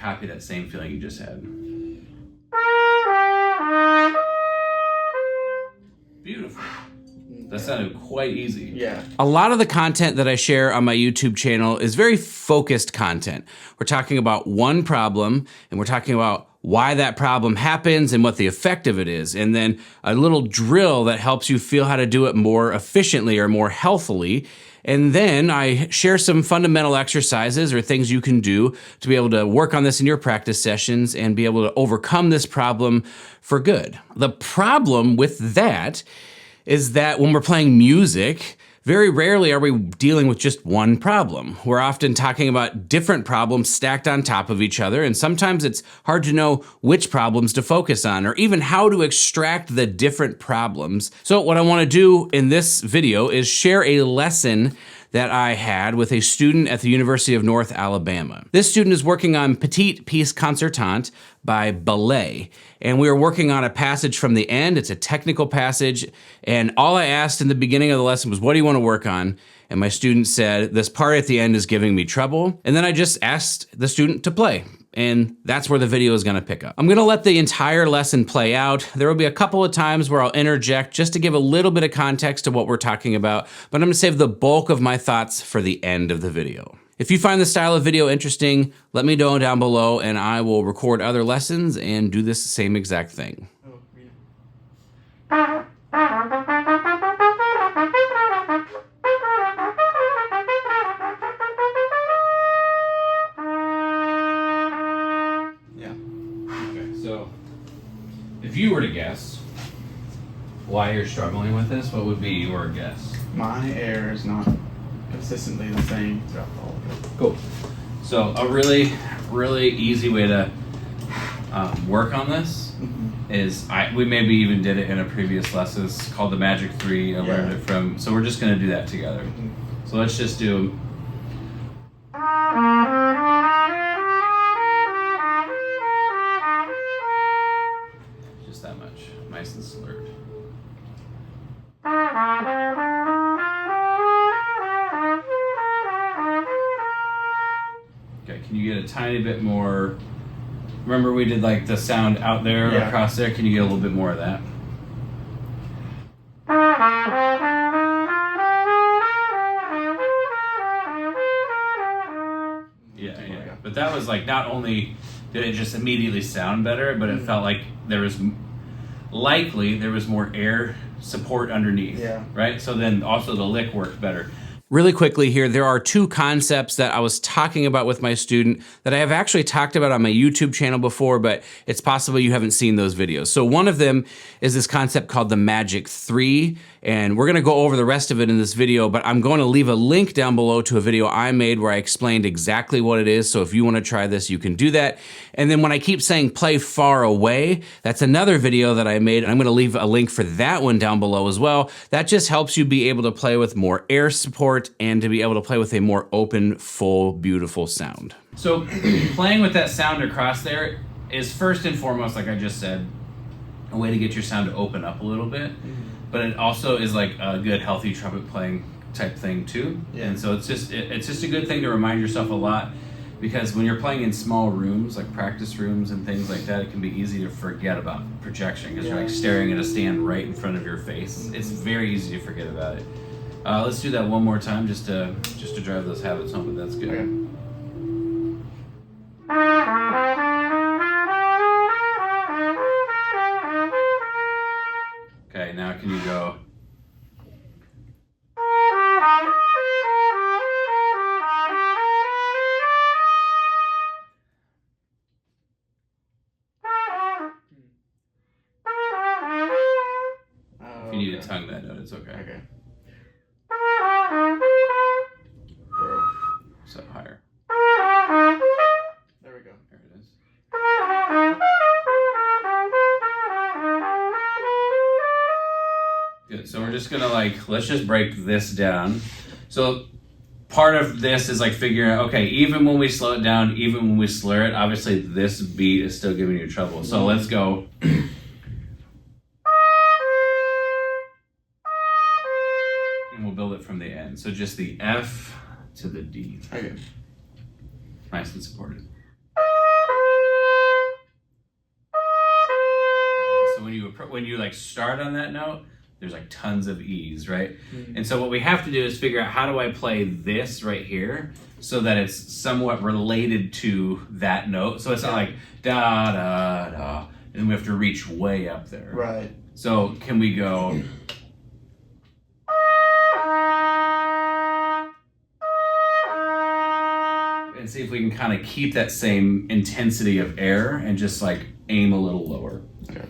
copy that same feeling you just had. Beautiful. That sounded quite easy. Yeah. A lot of the content that I share on my YouTube channel is very focused content. We're talking about one problem, and we're talking about why that problem happens and what the effect of it is. And then a little drill that helps you feel how to do it more efficiently or more healthily. And then I share some fundamental exercises or things you can do to be able to work on this in your practice sessions and be able to overcome this problem for good. The problem with that is that when we're playing music, very rarely are we dealing with just one problem. We're often talking about different problems stacked on top of each other, and sometimes it's hard to know which problems to focus on or even how to extract the different problems. So what I want to do in this video is share a lesson that I had with a student at the University of North Alabama. This student is working on Petite Piece Concertante by Ballet, and we were working on a passage from the end. It's a technical passage, and all I asked in the beginning of the lesson was, what do you want to work on? And my student said, this part at the end is giving me trouble. And then I just asked the student to play. And that's where the video is gonna pick up. I'm gonna let the entire lesson play out. There will be a couple of times where I'll interject just to give a little bit of context to what we're talking about, but I'm gonna save the bulk of my thoughts for the end of the video. If you find this style of video interesting, let me know down below and I will record other lessons and do this same exact thing. So, if you were to guess why you're struggling with this, what would be your guess? My air is not consistently the same throughout the whole day. Cool. So, a really, really easy way to work on this is, we maybe even did it in a previous lesson. It's called the Magic 3. I learned it from, so we're just going to do that together. So let's just do... that much, nice and slurred. Okay, can you get a tiny bit more? Remember we did like the sound out there or across there? Can you get a little bit more of that? Yeah. But that was like, not only did it just immediately sound better, but it felt like there was more air support underneath, right? So then also the lick worked better. Really quickly here, there are two concepts that I was talking about with my student that I have actually talked about on my YouTube channel before, but it's possible you haven't seen those videos. So one of them is this concept called the Magic 3, and we're gonna go over the rest of it in this video, but I'm going to leave a link down below to a video I made where I explained exactly what it is, so if you wanna try this, you can do that. And then when I keep saying play far away, that's another video that I made, and I'm gonna leave a link for that one down below as well. That just helps you be able to play with more air support and to be able to play with a more open, full, beautiful sound. So playing with that sound across there is first and foremost, like I just said, a way to get your sound to open up a little bit, but it also is like a good healthy trumpet playing type thing too. And so it's just a good thing to remind yourself a lot, because when you're playing in small rooms, like practice rooms and things like that, it can be easy to forget about projection because you're like staring at a stand right in front of your face. It's very easy to forget about it. Let's do that one more time just to drive those habits home, but that's good. Okay, now can you go? If you need to tongue that note, it's okay. So higher. There we go. There it is. Good. So we're just gonna let's just break this down. So part of this is like figuring out, okay, even when we slow it down, even when we slur it, obviously this beat is still giving you trouble. So let's go. And we'll build it from the end. So just the F to the D. Okay. Nice and supported. when you like start on that note, there's like tons of E's, right? And so what we have to do is figure out how do I play this right here so that it's somewhat related to that note. So it's not like da da da, and we have to reach way up there. Right. So can we go? And see if we can kind of keep that same intensity of air and just like aim a little lower. Okay.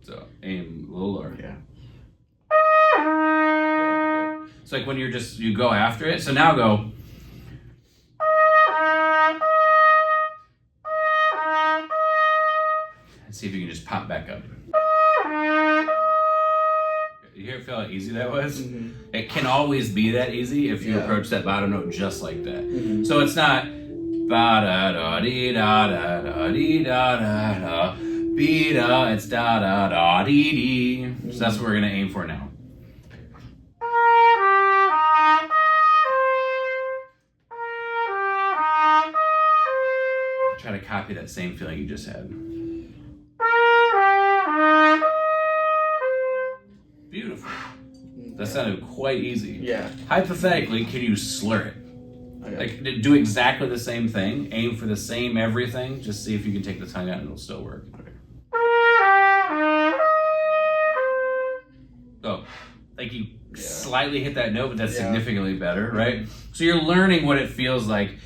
So aim a little lower. Yeah. It's like when you go after it. So now go. And see if you can just pop back up. You feel how easy that was? It can always be that easy if you approach that bottom note just like that. So it's not ba da da dee da da da dee da da da be da. It's da da da dee dee. So that's what we're gonna aim for now. Try to copy that same feeling you just had. Beautiful. That sounded quite easy. Yeah. Hypothetically, can you slur it? Okay. Like, do exactly the same thing, aim for the same everything, just see if you can take the tongue out and it'll still work. Okay. So, like you slightly hit that note, but that's significantly better, right? Mm-hmm. So you're learning what it feels like.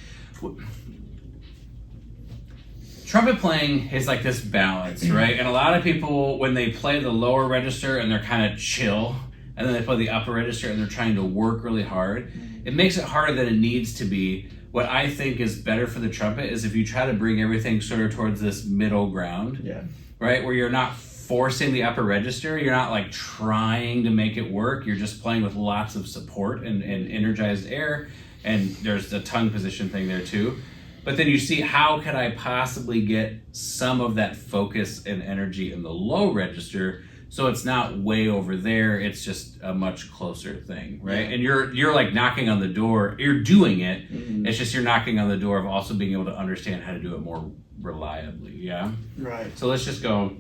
Trumpet playing is like this balance, right? And a lot of people, when they play the lower register and they're kind of chill, and then they play the upper register and they're trying to work really hard, it makes it harder than it needs to be. What I think is better for the trumpet is if you try to bring everything sort of towards this middle ground, right? Where you're not forcing the upper register, you're not like trying to make it work, you're just playing with lots of support and energized air, and there's the tongue position thing there too. But then you see, how could I possibly get some of that focus and energy in the low register so it's not way over there, it's just a much closer thing, right? And you're like knocking on the door, you're doing it, it's just you're knocking on the door of also being able to understand how to do it more reliably, yeah? Right. So let's just go.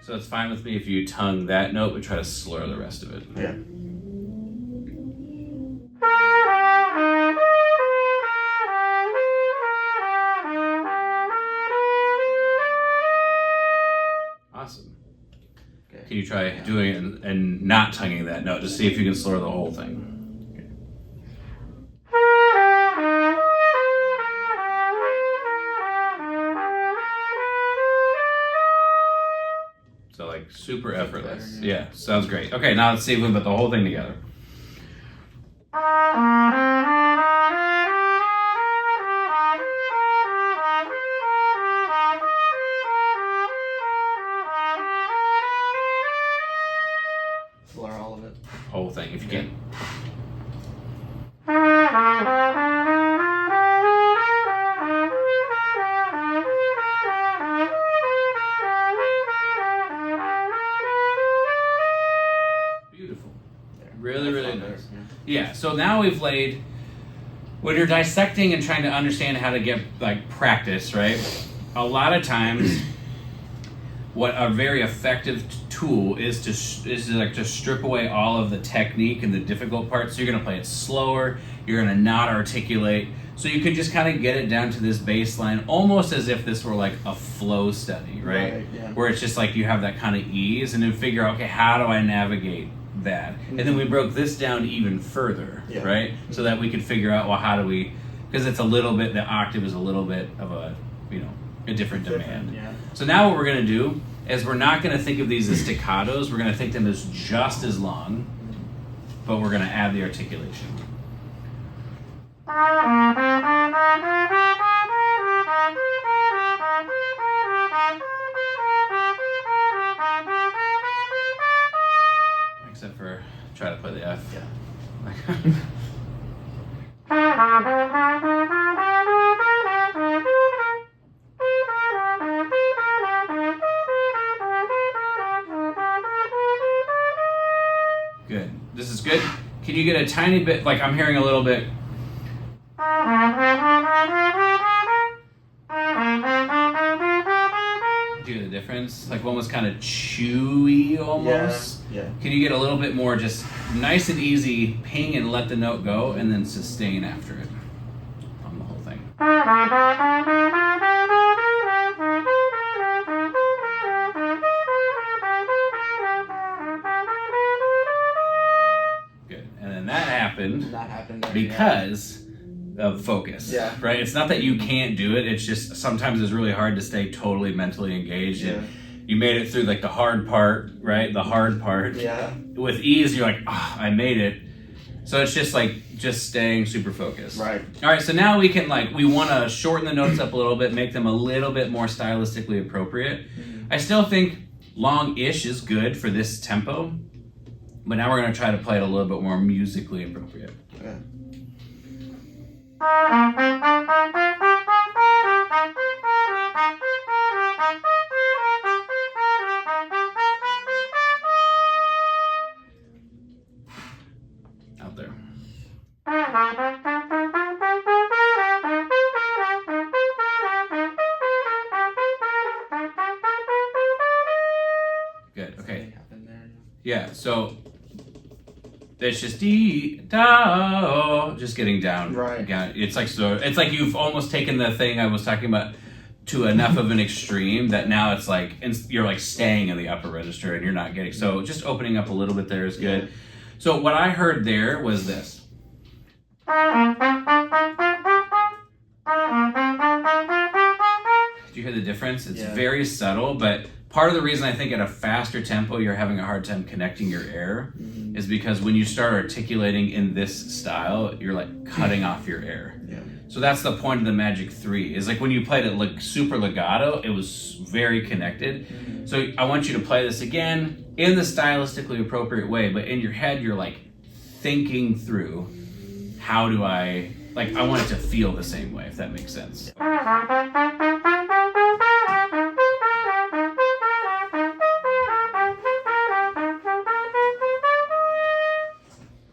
So it's fine with me if you tongue that note, but try to slur the rest of it. Yeah. Awesome. Okay. Can you try doing it and not tonguing that note? Just see if you can slur the whole thing. So like super effortless. Yeah, sounds great. Okay, now let's see if we put the whole thing together. Slur all of it. Whole thing, if you can. Beautiful. Really, really nice. Yeah, so now we've laid, when you're dissecting and trying to understand how to get like practice, right? A lot of times, what a very effective tool is to strip away all of the technique and the difficult parts. So you're gonna play it slower, you're gonna not articulate, so you can just kind of get it down to this baseline, almost as if this were like a flow study, right? Where it's just like you have that kind of ease, and then figure out, okay, how do I navigate that? And then we broke this down even further, right? So that we could figure out, well, how do we, because it's a little bit, the octave is a little bit of a, a different demand. So now what we're gonna do is we're not gonna think of these as staccatos, we're gonna think them as just as long, but we're gonna add the articulation. Except for try to play the F. Good. This is good. Can you get a tiny bit, like I'm hearing a little bit. Do you hear the difference? Like one was kind of chewy almost. Yeah. Can you get a little bit more just nice and easy, ping and let the note go, and then sustain after it on the whole thing? Good. And then that happened there, because of focus. Yeah. Right? It's not that you can't do it, it's just sometimes it's really hard to stay totally mentally engaged. Yeah. And you made it through like the hard part, right? The hard part. Yeah. With ease, you're like, I made it. So it's just like, just staying super focused. Right. All right, so now we can we want to shorten the notes up a little bit, make them a little bit more stylistically appropriate. Mm-hmm. I I still think long-ish is good for this tempo, but now we're going to try to play it a little bit more musically appropriate. Okay. Out there. Good, okay. Yeah, so it's just just getting down. Right. Yeah, it's like you've almost taken the thing I was talking about to enough of an extreme that now it's like you're like staying in the upper register and you're not getting. So just opening up a little bit there is good. Yeah. So what I heard there was this. Do you hear the difference? It's very subtle, but part of the reason I think at a faster tempo you're having a hard time connecting your air is because when you start articulating in this style, you're like cutting off your air. Yeah. So that's the point of the Magic 3, is like when you played it like super legato, it was very connected. So I want you to play this again in the stylistically appropriate way, but in your head you're like thinking through, how do I want it to feel the same way, if that makes sense.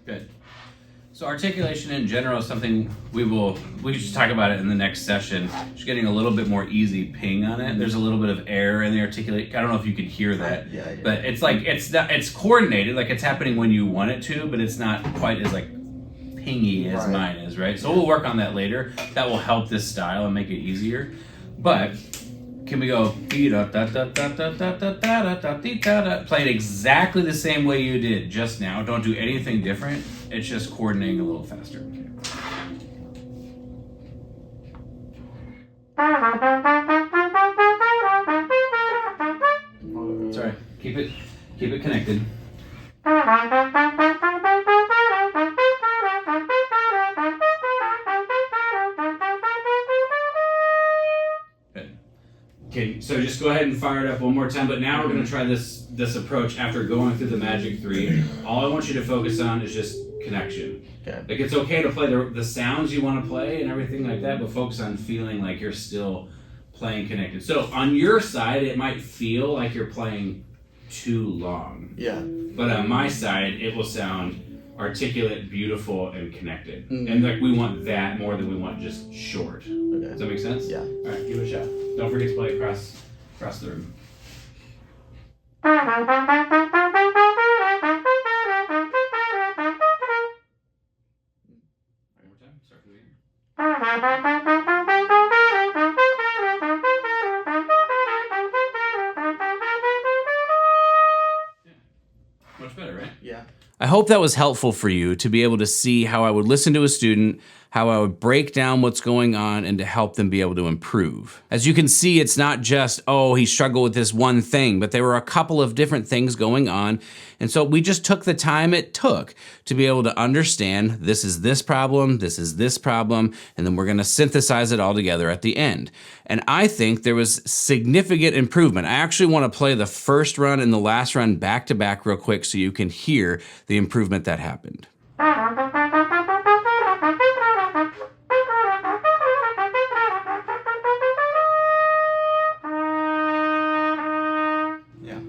Good. So articulation in general is something we should talk about it in the next session. Just getting a little bit more easy ping on it. There's a little bit of air in the articulate. I don't know if you can hear that. Yeah. But it's like it's coordinated, like it's happening when you want it to, but it's not quite as like pingy as mine is, right? So we'll work on that later. That will help this style and make it easier. But can we go play it exactly the same way you did just now? Don't do anything different. It's just coordinating a little faster. Sorry. Keep it connected. Okay, so just go ahead and fire it up one more time, but now we're going to try this approach after going through the Magic 3. All I want you to focus on is just connection. Okay. Like it's okay to play the sounds you want to play and everything like that, but focus on feeling like you're still playing connected. So on your side, it might feel like you're playing too long. Yeah. But on my side, it will sound articulate, beautiful, and connected. Mm-hmm. And like we want that more than we want just short. Okay. Does that make sense? Yeah. All right, give it a shot. Don't forget to play across the room. One more time. Start from the beginning. Much better, right? Yeah. I hope that was helpful for you to be able to see how I would listen to a student, how I would break down what's going on, and to help them be able to improve. As you can see, it's not just, oh, he struggled with this one thing, but there were a couple of different things going on. And so we just took the time it took to be able to understand this is this problem, and then we're gonna synthesize it all together at the end. And I think there was significant improvement. I actually wanna play the first run and the last run back to back real quick so you can hear the improvement that happened. Yeah.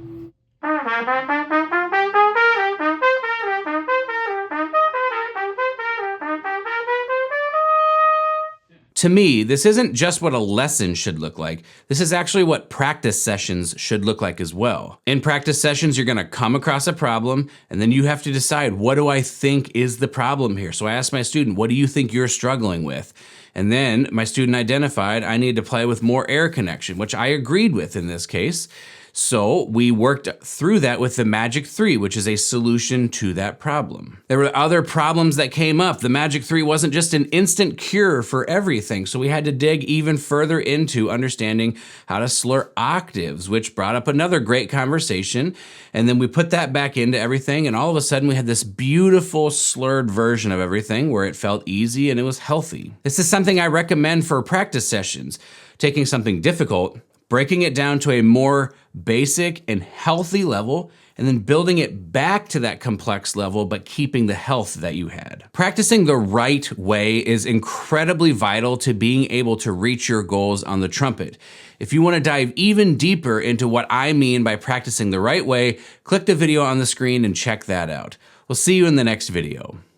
To me, this isn't just what a lesson should look like. This is actually what practice sessions should look like as well. In practice sessions, you're gonna come across a problem, and then you have to decide, what do I think is the problem here? So I asked my student, what do you think you're struggling with? And then my student identified I needed to play with more air connection, which I agreed with in this case. So we worked through that with the Magic 3, which is a solution to that problem. There were other problems that came up. The Magic 3 wasn't just an instant cure for everything, so we had to dig even further into understanding how to slur octaves, which brought up another great conversation. And then we put that back into everything, and all of a sudden we had this beautiful slurred version of everything where it felt easy and it was healthy. This is something I recommend for practice sessions. Taking something difficult, breaking it down to a more basic and healthy level, and then building it back to that complex level, but keeping the health that you had. Practicing the right way is incredibly vital to being able to reach your goals on the trumpet. If you want to dive even deeper into what I mean by practicing the right way, click the video on the screen and check that out. We'll see you in the next video.